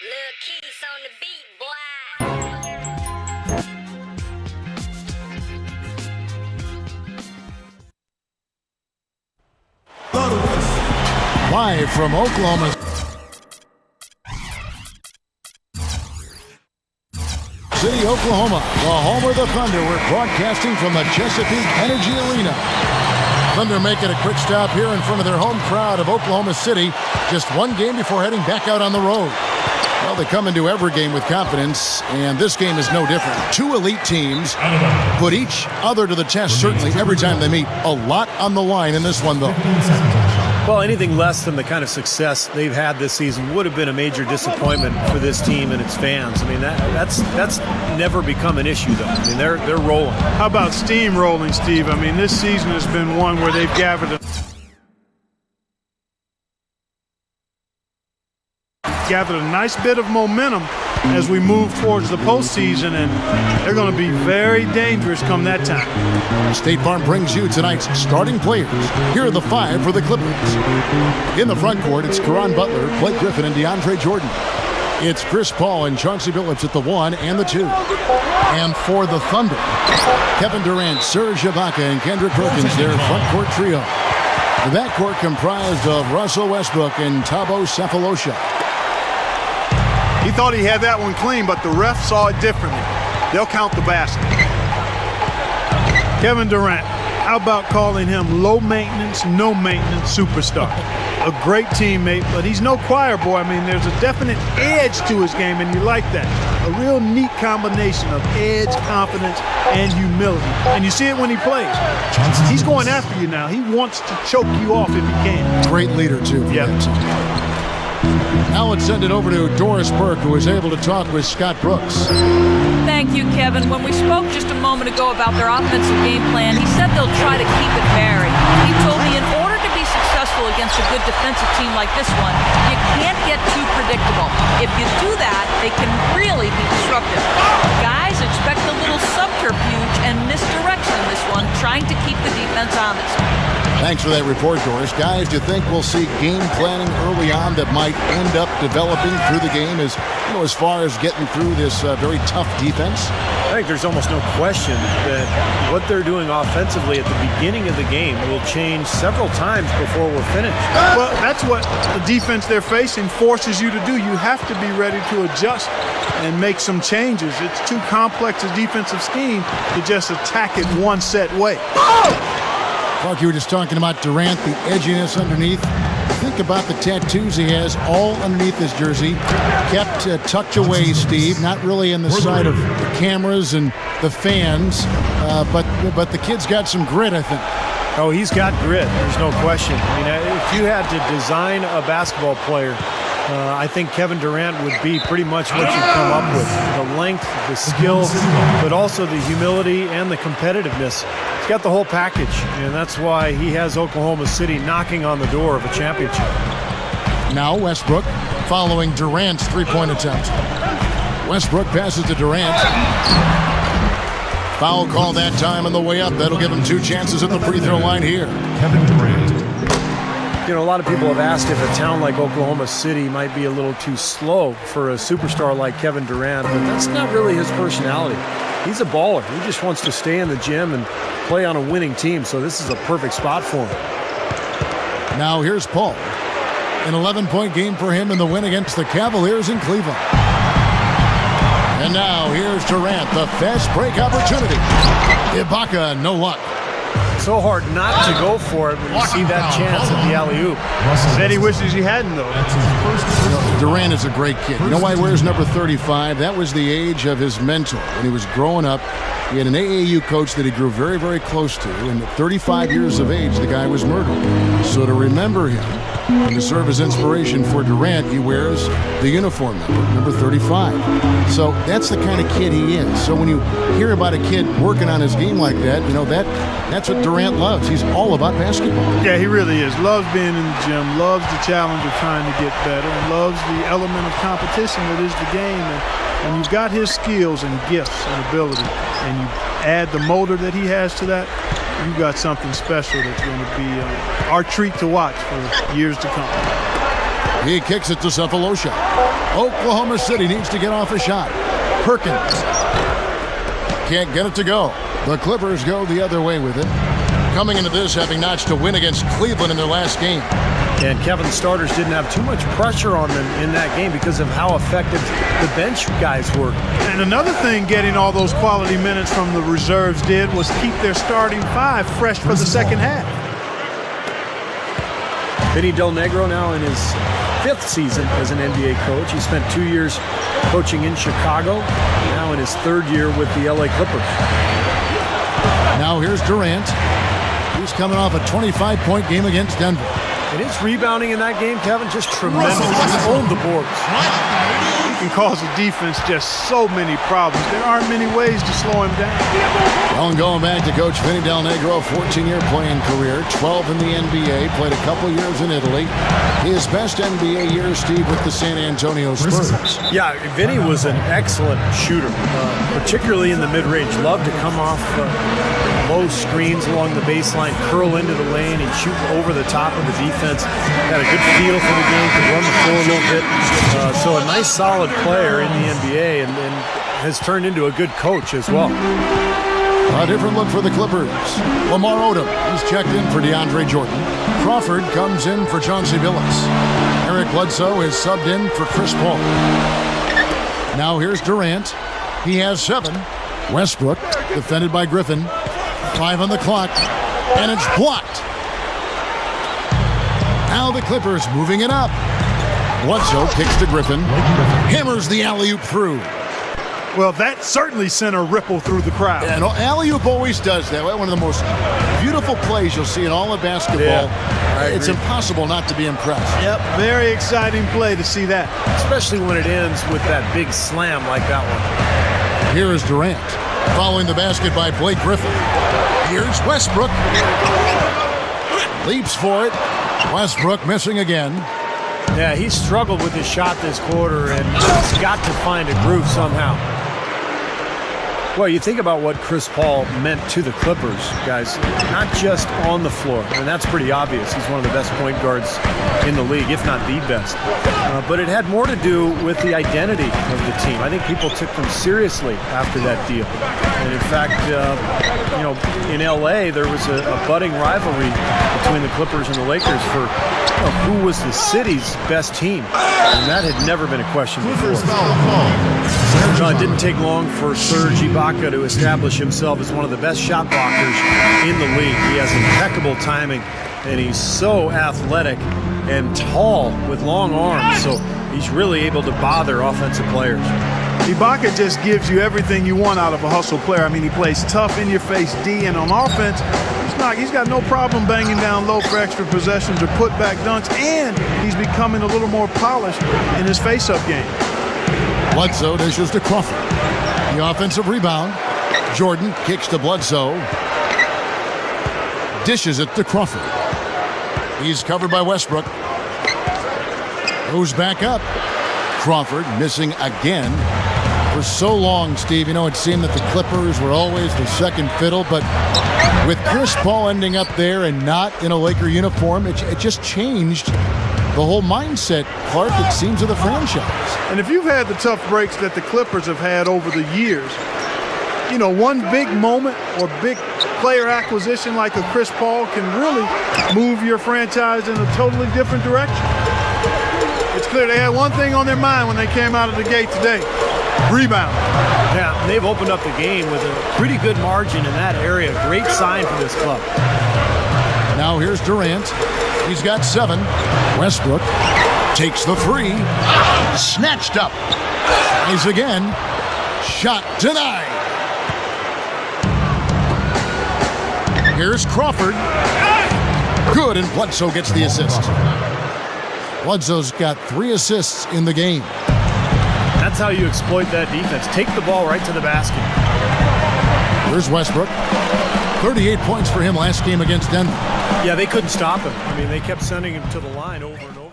Lil' Keys on the beat, boy. Live from Oklahoma City, Oklahoma, the home of the Thunder. We're broadcasting from the Chesapeake Energy Arena. Thunder making a quick stop here in front of their home crowd of Oklahoma City, just one game before heading back out on the road. Well, they come into every game with confidence, and this game is no different. Two elite teams put each other to the test, certainly, every time they meet. A lot on the line in this one, though. Well, anything less than the kind of success they've had this season would have been a major disappointment for this team and its fans. I mean, that's never become an issue, though. I mean, they're rolling. How about steamrolling, Steve? I mean, this season has been one where they've gathered a nice bit of momentum as we move towards the postseason, and they're going to be very dangerous come that time. State Farm brings you tonight's starting players. Here are the five for the Clippers. In the front court, it's Caron Butler, Blake Griffin, and DeAndre Jordan. It's Chris Paul and Chauncey Billups at the 1 and the 2. And for the Thunder, Kevin Durant, Serge Ibaka, and Kendrick Perkins, their front court trio. The backcourt comprised of Russell Westbrook and Thabo Sefolosha. He thought he had that one clean, but the ref saw it differently. They'll count the basket. Kevin Durant, how about calling him low maintenance, no maintenance superstar? A great teammate, but he's no choir boy. I mean, there's a definite edge to his game, and you like that. A real neat combination of edge, confidence, and humility. And you see it when he plays. He's going after you now. He wants to choke you off if he can. Great leader, too. Yep. Now let's send it over to Doris Burke, who was able to talk with Scott Brooks. Thank you, Kevin. When we spoke just a moment ago about their offensive game plan, he said they'll try to keep it varied. He told me in order to be successful against a good defensive team like this one, you can't get too predictable. If you do that, they can really be disruptive. Guys, expect a little subterfuge and misdirection in this one, trying to keep the defense honest. Thanks for that report, Doris. Guys, do you think we'll see game planning early on that might end up developing through the game as far as getting through this very tough defense? I think there's almost no question that what they're doing offensively at the beginning of the game will change several times before we're finished. Well, that's what the defense they're facing forces you to do. You have to be ready to adjust and make some changes. It's too complex a defensive scheme to just attack it one set way. Clark, you were just talking about Durant, the edginess underneath. Think about the tattoos he has all underneath his jersey, kept tucked away, Steve, not really in the sight of the cameras and the fans, but the kid's got some grit, I think. Oh, he's got grit. There's no question. I mean, if you had to design a basketball player, I think Kevin Durant would be pretty much what you come up with. The length, the skill, but also the humility and the competitiveness. He's got the whole package, and that's why he has Oklahoma City knocking on the door of a championship. Now Westbrook following Durant's three-point attempt. Westbrook passes to Durant. Foul call that time on the way up. That'll give him two chances at the free throw line here. Kevin Durant. You know, a lot of people have asked if a town like Oklahoma City might be a little too slow for a superstar like Kevin Durant, but that's not really his personality. He's a baller. He just wants to stay in the gym and play on a winning team, so this is a perfect spot for him. Now here's Paul. An 11-point game for him in the win against the Cavaliers in Cleveland. And now here's Durant, the fast break opportunity. Ibaka, no luck. So hard not to go for it when you see that chance at the alley-oop. Said he wishes he hadn't, though. Durant is a great kid. You know why he wears number 35? That was the age of his mentor. When he was growing up, he had an AAU coach that he grew very, very close to. And at 35 years of age, the guy was murdered. So to remember him and to serve as inspiration for Durant, he wears the uniform number 35. So that's the kind of kid he is. So when you hear about a kid working on his game like that, you know, that's what Durant loves. He's all about basketball. Yeah, he really is. Loves being in the gym, loves the challenge of trying to get better, and loves the element of competition that is the game. And you've got his skills and gifts and ability, and you add the motor that he has to that, you've got something special that's going to be our treat to watch for years to come. He kicks it to Sefolosha. Oklahoma City needs to get off a shot. Perkins can't get it to go. The Clippers go the other way with it. Coming into this, having notched a win against Cleveland in their last game. And Kevin's starters didn't have too much pressure on them in that game because of how effective the bench guys were. And another thing getting all those quality minutes from the reserves did was keep their starting five fresh for the second half. Vinny Del Negro now in his 5th season as an NBA coach. He spent 2 years coaching in Chicago, now in his 3rd year with the LA Clippers. Now here's Durant. He's coming off a 25-point game against Denver. And his rebounding in that game, Kevin, just tremendous. He owned the boards. He can cause the defense just so many problems. There aren't many ways to slow him down. Well, and going back to Coach Vinny Del Negro, a 14-year playing career, 12 in the NBA, played a couple years in Italy. His best NBA year, Steve, with the San Antonio Spurs. Yeah, Vinny was an excellent shooter, particularly in the mid-range. Loved to come off low screens along the baseline, curl into the lane, and shoot over the top of the defense. Had a good feel for the game, could run the floor a little bit. So a nice, solid player in the NBA, and has turned into a good coach as well. A different look for the Clippers. Lamar Odom, he's checked in for DeAndre Jordan. Crawford comes in for Chauncey Billups. Eric Bledsoe is subbed in for Chris Paul. Now here's Durant. He has 7. Westbrook, defended by Griffin. 5 on the clock, and it's blocked. Now the Clippers moving it up. Bledsoe kicks to Griffin. Hammers the alley-oop through. Well, that certainly sent a ripple through the crowd. Yeah, alley-oop always does that. One of the most beautiful plays you'll see in all of basketball. Yeah, it's impossible not to be impressed. Yep, very exciting play to see that. Especially when it ends with that big slam like that one. Here is Durant, following the basket by Blake Griffin. Here's Westbrook. Leaps for it. Westbrook missing again. Yeah, he struggled with his shot this quarter, and he's got to find a groove somehow. Well, you think about what Chris Paul meant to the Clippers, guys, not just on the floor, and that's pretty obvious. He's one of the best point guards in the league, if not the best. But it had more to do with the identity of the team. I think people took them seriously after that deal. And in fact, in LA, there was a budding rivalry between the Clippers and the Lakers for who was the city's best team. And that had never been a question before. It didn't take long for Serge Ibaka to establish himself as one of the best shot blockers in the league. He has impeccable timing, and he's so athletic and tall with long arms, so he's really able to bother offensive players. Ibaka just gives you everything you want out of a hustle player. I mean, he plays tough, in-your-face D, and on offense, he's got no problem banging down low for extra possessions or put-back dunks, and he's becoming a little more polished in his face-up game. Bledsoe dishes to Crawford. The offensive rebound. Jordan kicks to Bledsoe. Dishes it to Crawford. He's covered by Westbrook. Goes back up. Crawford missing again. For so long, Steve, it seemed that the Clippers were always the second fiddle, but with Chris Paul ending up there and not in a Laker uniform, it just changed the whole mindset, Clark, it seems, of the franchise. And if you've had the tough breaks that the Clippers have had over the years, one big moment or big player acquisition like a Chris Paul can really move your franchise in a totally different direction. It's clear they had one thing on their mind when they came out of the gate today: rebound. Yeah, they've opened up the game with a pretty good margin in that area. Great sign for this club. Now here's Durant. He's got 7. Westbrook takes the 3. Snatched up. Tries again. Shot denied. Here's Crawford. Good, and Bledsoe gets the assist. Bledsoe's got 3 assists in the game. That's how you exploit that defense. Take the ball right to the basket. Here's Westbrook. 38 points for him last game against Denver. Yeah, they couldn't stop him. I mean, they kept sending him to the line over and over.